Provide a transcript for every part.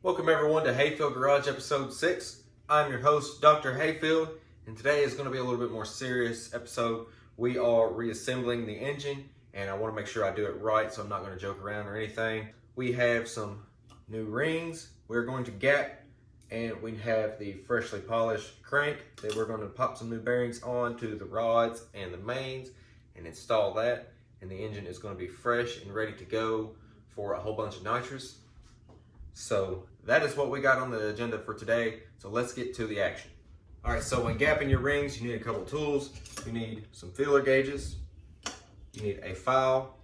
Welcome everyone to Hayfield Garage episode 6. I'm your host, Dr. Hayfield, and today is going to be a little bit more serious episode. We are reassembling the engine, and I want to make sure I do it right, so I'm not going to joke around or anything. We have some new rings we're going to gap, and we have the freshly polished crank that we're going to pop some new bearings on to the rods and the mains and install that, and the engine is going to be fresh and ready to go for a whole bunch of nitrous. So that is what we got on the agenda for today. So let's get to the action. All right, so when gapping your rings, you need a couple tools. You need some feeler gauges, you need a file,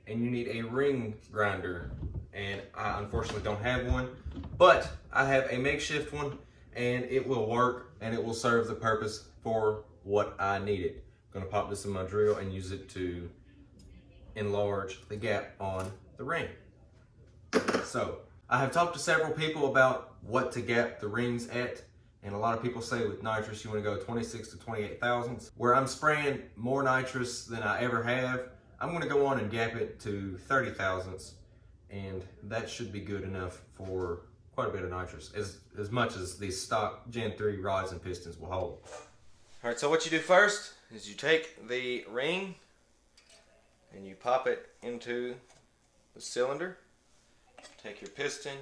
and you need a ring grinder. And I unfortunately don't have one, but I have a makeshift one, and it will work and it will serve the purpose for what I needed. I'm gonna pop this in my drill and use it to enlarge the gap on the ring. So I have talked to several people about what to gap the rings at, and a lot of people say with nitrous you want to go 26 to 28 thousandths. Where I'm spraying more nitrous than I ever have, I'm going to go on and gap it to 30 thousandths, and that should be good enough for quite a bit of nitrous, as much as these stock Gen 3 rods and pistons will hold. Alright, so what you do first is you take the ring and you pop it into the cylinder. Take your piston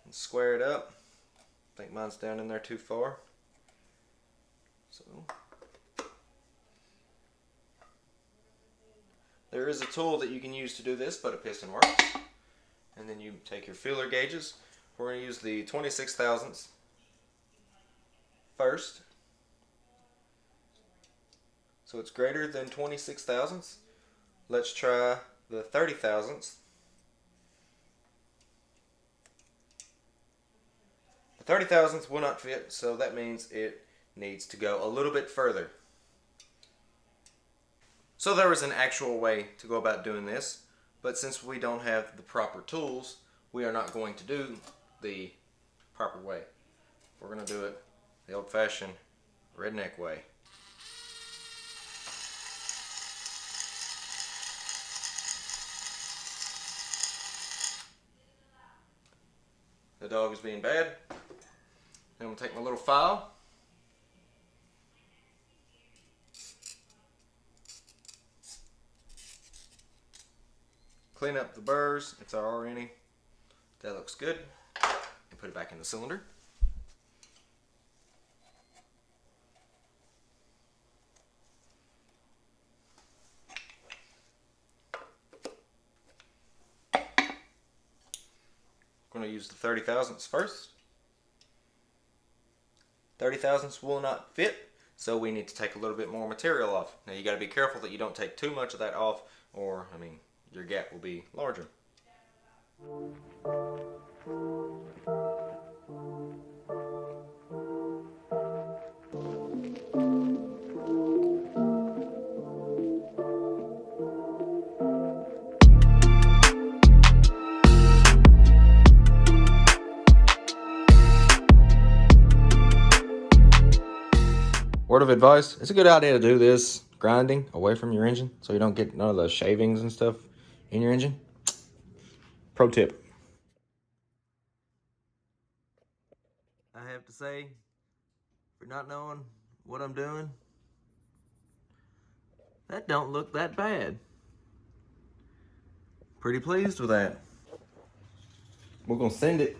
and square it up. I think mine's down in there too far. So there is a tool that you can use to do this, but a piston works. And then you take your feeler gauges. We're going to use the 26 thousandths first. So it's greater than 26 thousandths. Let's try the 30 thousandths. The 30 thousandths will not fit, so that means it needs to go a little bit further. So there is an actual way to go about doing this, but since we don't have the proper tools, we are not going to do the proper way. We're going to do it the old-fashioned redneck way. The dog is being bad. Then I'm going to take my little file. Clean up the burrs if there are any. That looks good. And put it back in the cylinder. I'm going to use the 30 thousandths first. 30 thousandths will not fit, so we need to take a little bit more material off. Now you got to be careful that you don't take too much of that off, or your gap will be larger. Word of advice, it's a good idea to do this grinding away from your engine so you don't get none of the shavings and stuff in your engine. Pro tip. I have to say, for not knowing what I'm doing, that don't look that bad. Pretty pleased with that. We're gonna send it.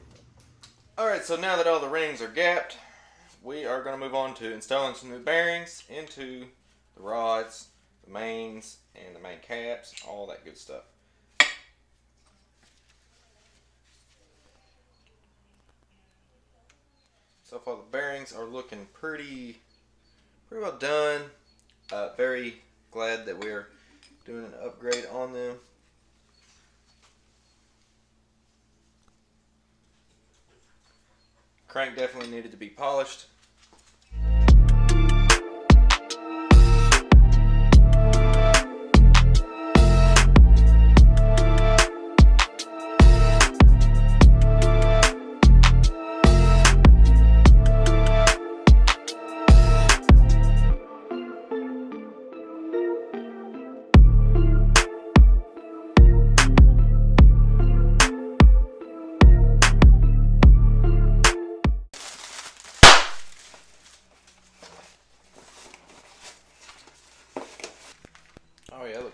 Alright, so now that all the rings are gapped, we are going to move on to installing some new bearings into the rods, the mains, and the main caps, all that good stuff. So far the bearings are looking pretty well done. Very glad that we're doing an upgrade on them. Crank definitely needed to be polished.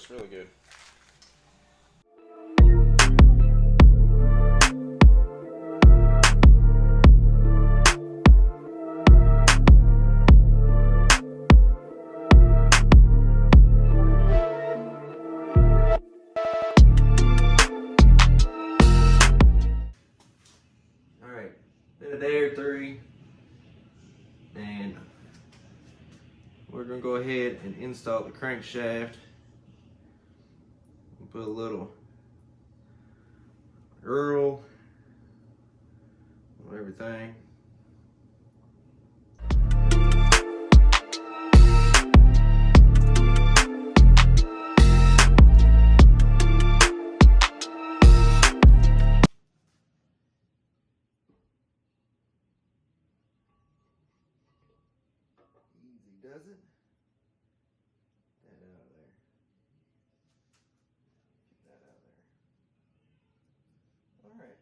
works really good. Alright, been a day or three, and we're going to go ahead and install the crankshaft. Put a little Earl on everything. Easy does it. That out of there. Get that out of there. Alright.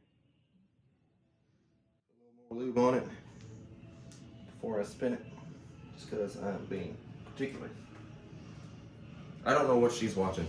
A little more lube on it before I spin it, just because I'm being particular. I don't know what she's watching.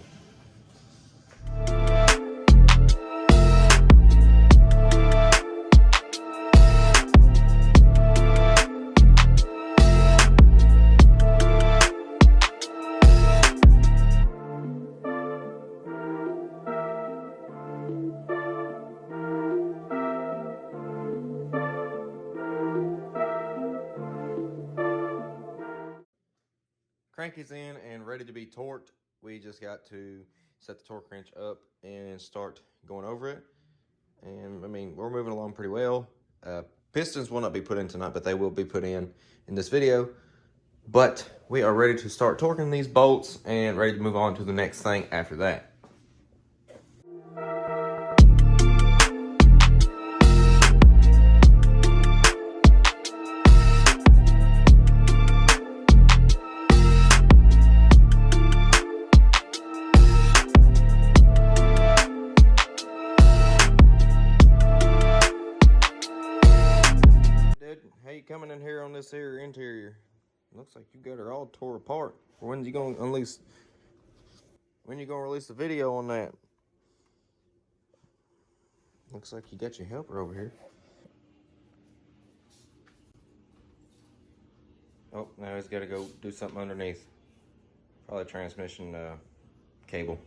Crank is in and ready to be torqued. We just got to set the torque wrench up and start going over it. And I mean, we're moving along pretty well. Pistons will not be put in tonight, but they will be put in this video. But we are ready to start torquing these bolts and ready to move on to the next thing after that. Hey, coming in here on this here interior, looks like you got her all tore apart. When you gonna release? When you gonna release the video on that? Looks like you got your helper over here. Oh, now he's got to go do something underneath. Probably transmission cable.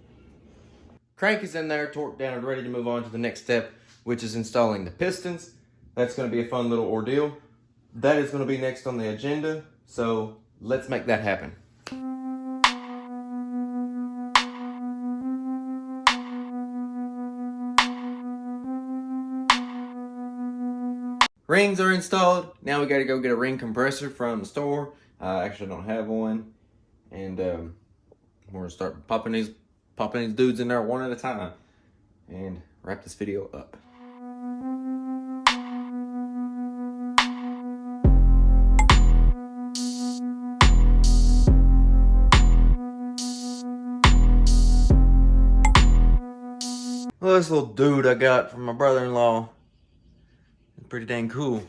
Crank is in there, torqued down, and ready to move on to the next step, which is installing the pistons. That's going to be a fun little ordeal. That is going to be next on the agenda, so let's make that happen. Rings are installed. Now we got to go get a ring compressor from the store. I actually don't have one, and we're gonna start popping these dudes in there one at a time and wrap this video up. Well, this little dude I got from my brother-in-law is pretty dang cool.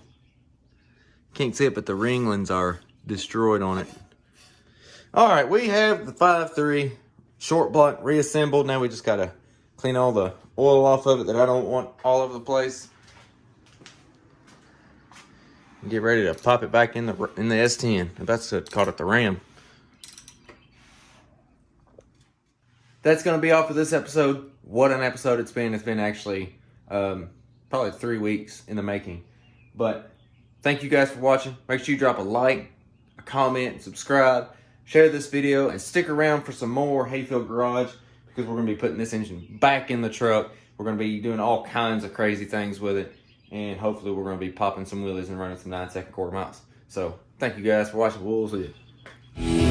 Can't see it, but the ringlings are destroyed on it. All right, we have the 5.3 short block reassembled. Now we just gotta clean all the oil off of it that I don't want all over the place. And get ready to pop it back in the S10. That's called it the Ram. That's gonna be all for this episode. What an episode it's been. It's been actually probably 3 weeks in the making. But thank you guys for watching. Make sure you drop a like, a comment, and subscribe. Share this video and stick around for some more Hayfield Garage, because we're going to be putting this engine back in the truck. We're going to be doing all kinds of crazy things with it. And hopefully we're going to be popping some wheelies and running some 9-second quarter miles. So thank you guys for watching. We'll see you.